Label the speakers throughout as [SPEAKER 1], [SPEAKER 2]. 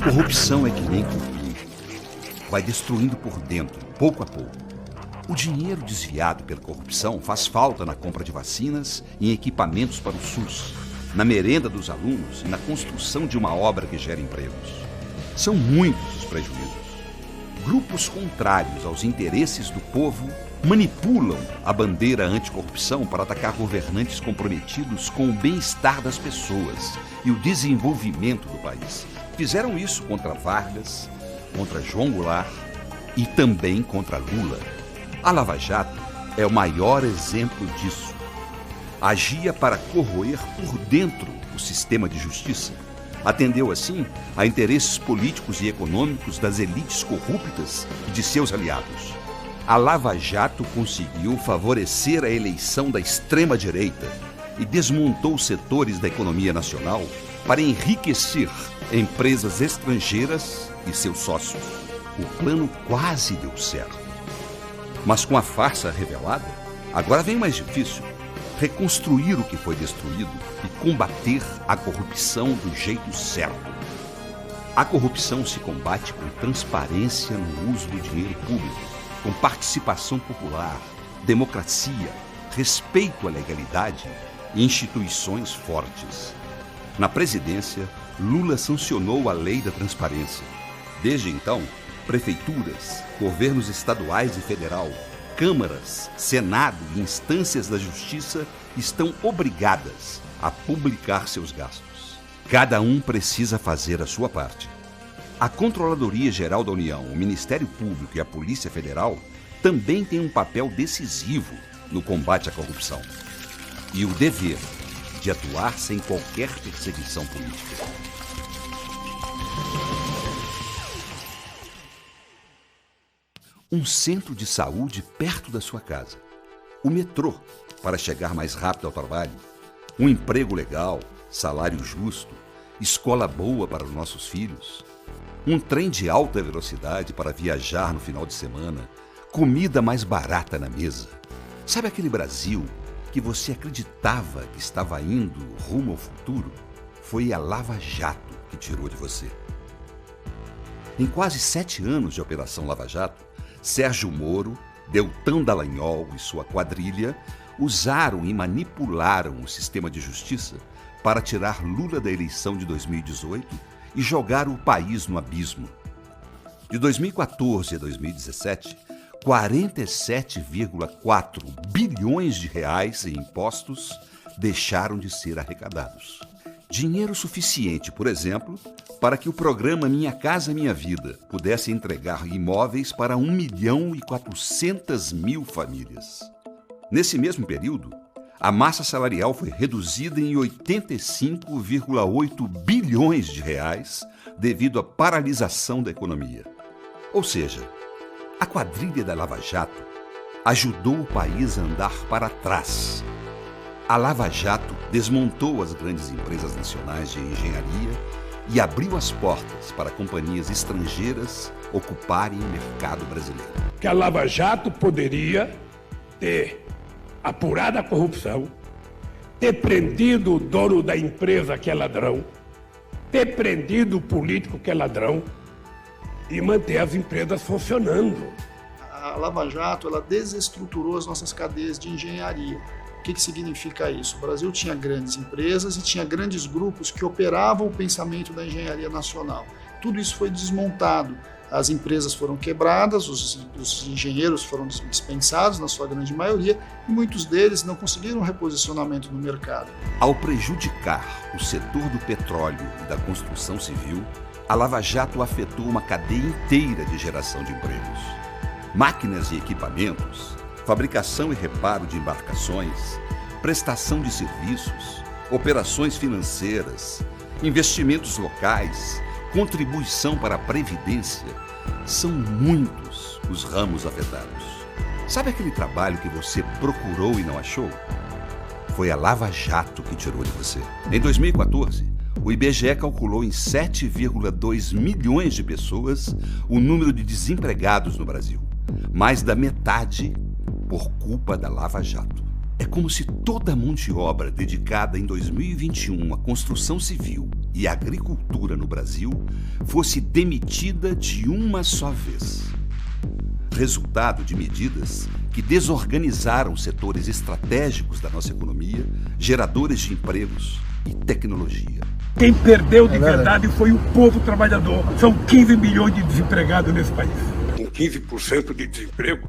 [SPEAKER 1] Corrupção é que nem cupim. Vai destruindo por dentro, pouco a pouco. O dinheiro desviado pela corrupção faz falta na compra de vacinas e em equipamentos para o SUS, na merenda dos alunos e na construção de uma obra que gera empregos. São muitos os prejuízos. Grupos contrários aos interesses do povo manipulam a bandeira anticorrupção para atacar governantes comprometidos com o bem-estar das pessoas e o desenvolvimento do país. Fizeram isso contra Vargas, contra João Goulart e também contra Lula. A Lava Jato é o maior exemplo disso. Agia para corroer por dentro o sistema de justiça. Atendeu, assim, a interesses políticos e econômicos das elites corruptas e de seus aliados. A Lava Jato conseguiu favorecer a eleição da extrema-direita e desmontou setores da economia nacional para enriquecer empresas estrangeiras e seus sócios. O plano quase deu certo. Mas com a farsa revelada, agora vem mais difícil: reconstruir o que foi destruído e combater a corrupção do jeito certo. A corrupção se combate com transparência no uso do dinheiro público, com participação popular, democracia, respeito à legalidade e instituições fortes. Na presidência, Lula sancionou a Lei da Transparência. Desde então, prefeituras, governos estaduais e federal, câmaras, Senado e instâncias da Justiça estão obrigadas a publicar seus gastos. Cada um precisa fazer a sua parte. A Controladoria Geral da União, o Ministério Público e a Polícia Federal também têm um papel decisivo no combate à corrupção e o dever de atuar sem qualquer perseguição política. Um centro de saúde perto da sua casa, o metrô para chegar mais rápido ao trabalho, um emprego legal, salário justo, escola boa para os nossos filhos, um trem de alta velocidade para viajar no final de semana, comida mais barata na mesa. Sabe aquele Brasil que você acreditava que estava indo rumo ao futuro? Foi a Lava Jato que tirou de você. Em quase 7 anos de Operação Lava Jato, Sérgio Moro, Deltan Dallagnol e sua quadrilha usaram e manipularam o sistema de justiça para tirar Lula da eleição de 2018 e jogar o país no abismo. De 2014 a 2017, 47,4 bilhões de reais em impostos deixaram de ser arrecadados. Dinheiro suficiente, por exemplo, para que o programa Minha Casa Minha Vida pudesse entregar imóveis para 1.400.000 famílias. Nesse mesmo período, a massa salarial foi reduzida em 85,8 bilhões de reais devido à paralisação da economia. Ou seja, a quadrilha da Lava Jato ajudou o país a andar para trás. A Lava Jato desmontou as grandes empresas nacionais de engenharia e abriu as portas para companhias estrangeiras ocuparem o mercado brasileiro.
[SPEAKER 2] Que a Lava Jato poderia ter apurado a corrupção, ter prendido o dono da empresa que é ladrão, ter prendido o político que é ladrão e manter as empresas funcionando.
[SPEAKER 3] A Lava Jato, ela desestruturou as nossas cadeias de engenharia. O que significa isso? O Brasil tinha grandes empresas e tinha grandes grupos que operavam o pensamento da engenharia nacional. Tudo isso foi desmontado. As empresas foram quebradas, os engenheiros foram dispensados, na sua grande maioria, e muitos deles não conseguiram reposicionamento no mercado.
[SPEAKER 1] Ao prejudicar o setor do petróleo e da construção civil, a Lava Jato afetou uma cadeia inteira de geração de empregos. Máquinas e equipamentos, fabricação e reparo de embarcações, prestação de serviços, operações financeiras, investimentos locais, contribuição para a Previdência. São muitos os ramos afetados. Sabe aquele trabalho que você procurou e não achou? Foi a Lava Jato que tirou de você. Em 2014, o IBGE calculou em 7,2 milhões de pessoas o número de desempregados no Brasil. Mais da metade por culpa da Lava Jato. É como se toda a mão de obra dedicada em 2021 à construção civil e à agricultura no Brasil fosse demitida de uma só vez. Resultado de medidas que desorganizaram setores estratégicos da nossa economia, geradores de empregos e tecnologia.
[SPEAKER 2] Quem perdeu de verdade foi o povo trabalhador. São 15 milhões de desempregados nesse país. Com 15% de desemprego,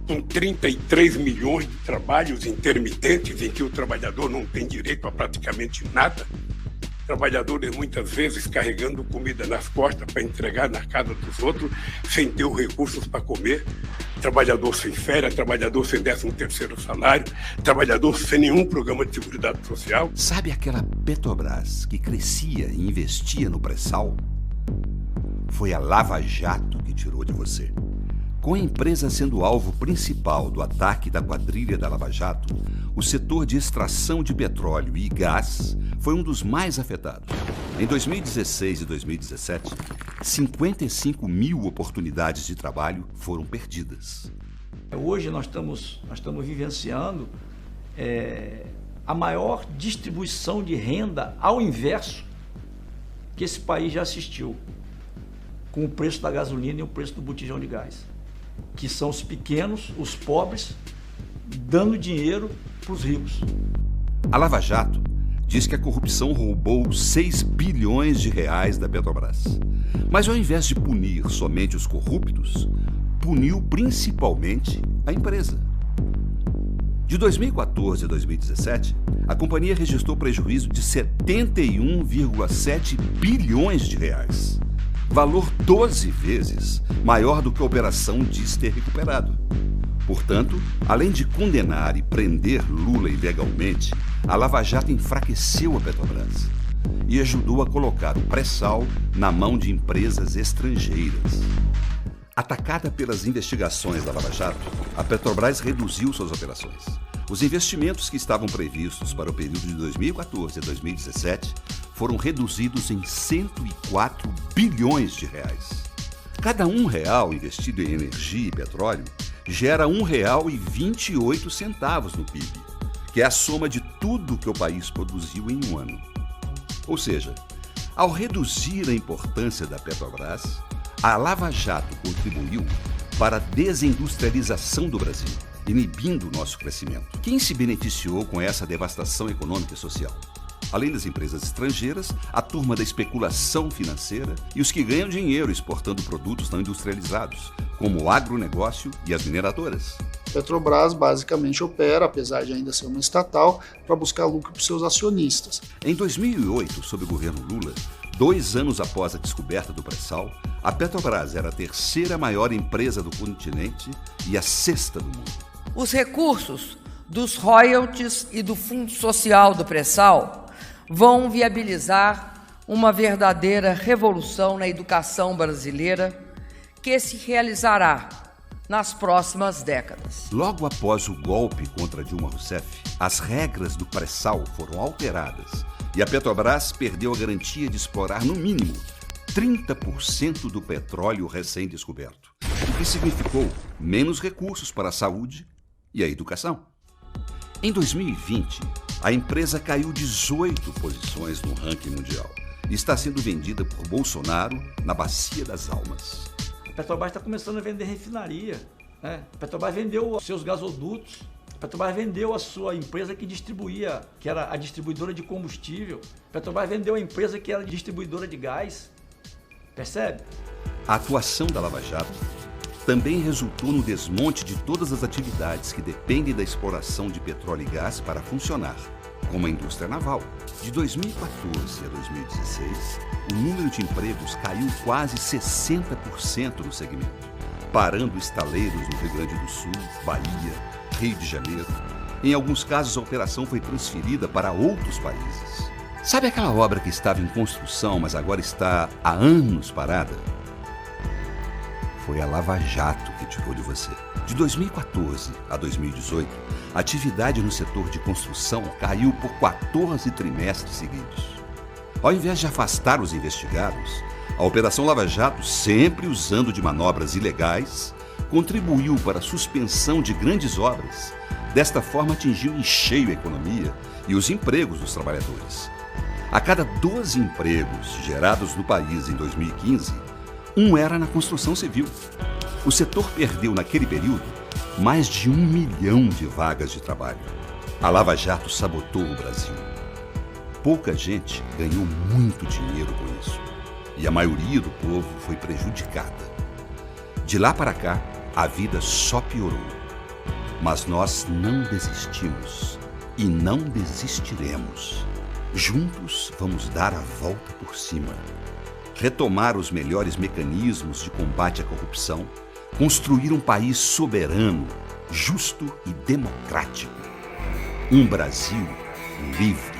[SPEAKER 2] com 33 milhões de trabalhos intermitentes em que o trabalhador não tem direito a praticamente nada. Trabalhadores muitas vezes carregando comida nas costas para entregar na casa dos outros, sem ter os recursos para comer. Trabalhador sem férias, trabalhador sem 13º salário, trabalhador sem nenhum programa de seguridade social.
[SPEAKER 1] Sabe aquela Petrobras que crescia e investia no pré-sal? Foi a Lava Jato que tirou de você. Com a empresa sendo alvo principal do ataque da quadrilha da Lava Jato, o setor de extração de petróleo e gás foi um dos mais afetados. Em 2016 e 2017, 55 mil oportunidades de trabalho foram perdidas.
[SPEAKER 4] Hoje nós estamos vivenciando a maior distribuição de renda ao inverso que esse país já assistiu, com o preço da gasolina e o preço do botijão de gás, que são os pequenos, os pobres, dando dinheiro para os ricos.
[SPEAKER 1] A Lava Jato diz que a corrupção roubou 6 bilhões de reais da Petrobras. Mas ao invés de punir somente os corruptos, puniu principalmente a empresa. De 2014 a 2017, a companhia registrou prejuízo de 71,7 bilhões de reais. Valor 12 vezes maior do que a operação diz ter recuperado. Portanto, além de condenar e prender Lula ilegalmente, a Lava Jato enfraqueceu a Petrobras e ajudou a colocar o pré-sal na mão de empresas estrangeiras. Atacada pelas investigações da Lava Jato, a Petrobras reduziu suas operações. Os investimentos que estavam previstos para o período de 2014 a 2017 foram reduzidos em 104 bilhões de reais. Cada R$1 investido em energia e petróleo gera R$1,28 no PIB, que é a soma de tudo que o país produziu em um ano. Ou seja, ao reduzir a importância da Petrobras, a Lava Jato contribuiu para a desindustrialização do Brasil, inibindo o nosso crescimento. Quem se beneficiou com essa devastação econômica e social? Além das empresas estrangeiras, a turma da especulação financeira e os que ganham dinheiro exportando produtos não industrializados, como o agronegócio e as mineradoras.
[SPEAKER 3] Petrobras basicamente opera, apesar de ainda ser uma estatal, para buscar lucro para os seus acionistas.
[SPEAKER 1] Em 2008, sob o governo Lula, 2 anos após a descoberta do pré-sal, a Petrobras era a 3ª maior empresa do continente e a 6ª do mundo.
[SPEAKER 5] Os recursos dos royalties e do Fundo Social do pré-sal vão viabilizar uma verdadeira revolução na educação brasileira que se realizará nas próximas décadas.
[SPEAKER 1] Logo após o golpe contra Dilma Rousseff, as regras do pré-sal foram alteradas e a Petrobras perdeu a garantia de explorar, no mínimo, 30% do petróleo recém-descoberto, o que significou menos recursos para a saúde e a educação. Em 2020, a empresa caiu 18 posições no ranking mundial e está sendo vendida por Bolsonaro na Bacia das Almas.
[SPEAKER 4] A Petrobras está começando a vender refinaria, né? A Petrobras vendeu os seus gasodutos, a Petrobras vendeu a sua empresa que distribuía, que era a distribuidora de combustível, a Petrobras vendeu a empresa que era distribuidora de gás, percebe?
[SPEAKER 1] A atuação da Lava Jato também resultou no desmonte de todas as atividades que dependem da exploração de petróleo e gás para funcionar, como a indústria naval. De 2014 a 2016, o número de empregos caiu quase 60% no segmento, parando estaleiros no Rio Grande do Sul, Bahia, Rio de Janeiro. Em alguns casos, a operação foi transferida para outros países. Sabe aquela obra que estava em construção, mas agora está há anos parada? Foi a Lava Jato que tirou de você. De 2014 a 2018, a atividade no setor de construção caiu por 14 trimestres seguidos. Ao invés de afastar os investigados, a Operação Lava Jato, sempre usando de manobras ilegais, contribuiu para a suspensão de grandes obras, Desta forma, atingiu em cheio a economia e os empregos dos trabalhadores. A cada 12 empregos gerados no país em 2015, um era na construção civil. O setor perdeu, naquele período, mais de 1 milhão de vagas de trabalho. A Lava Jato sabotou o Brasil. Pouca gente ganhou muito dinheiro com isso. E a maioria do povo foi prejudicada. De lá para cá, a vida só piorou. Mas nós não desistimos e não desistiremos. Juntos vamos dar a volta por cima. Retomar os melhores mecanismos de combate à corrupção, construir um país soberano, justo e democrático. Um Brasil livre.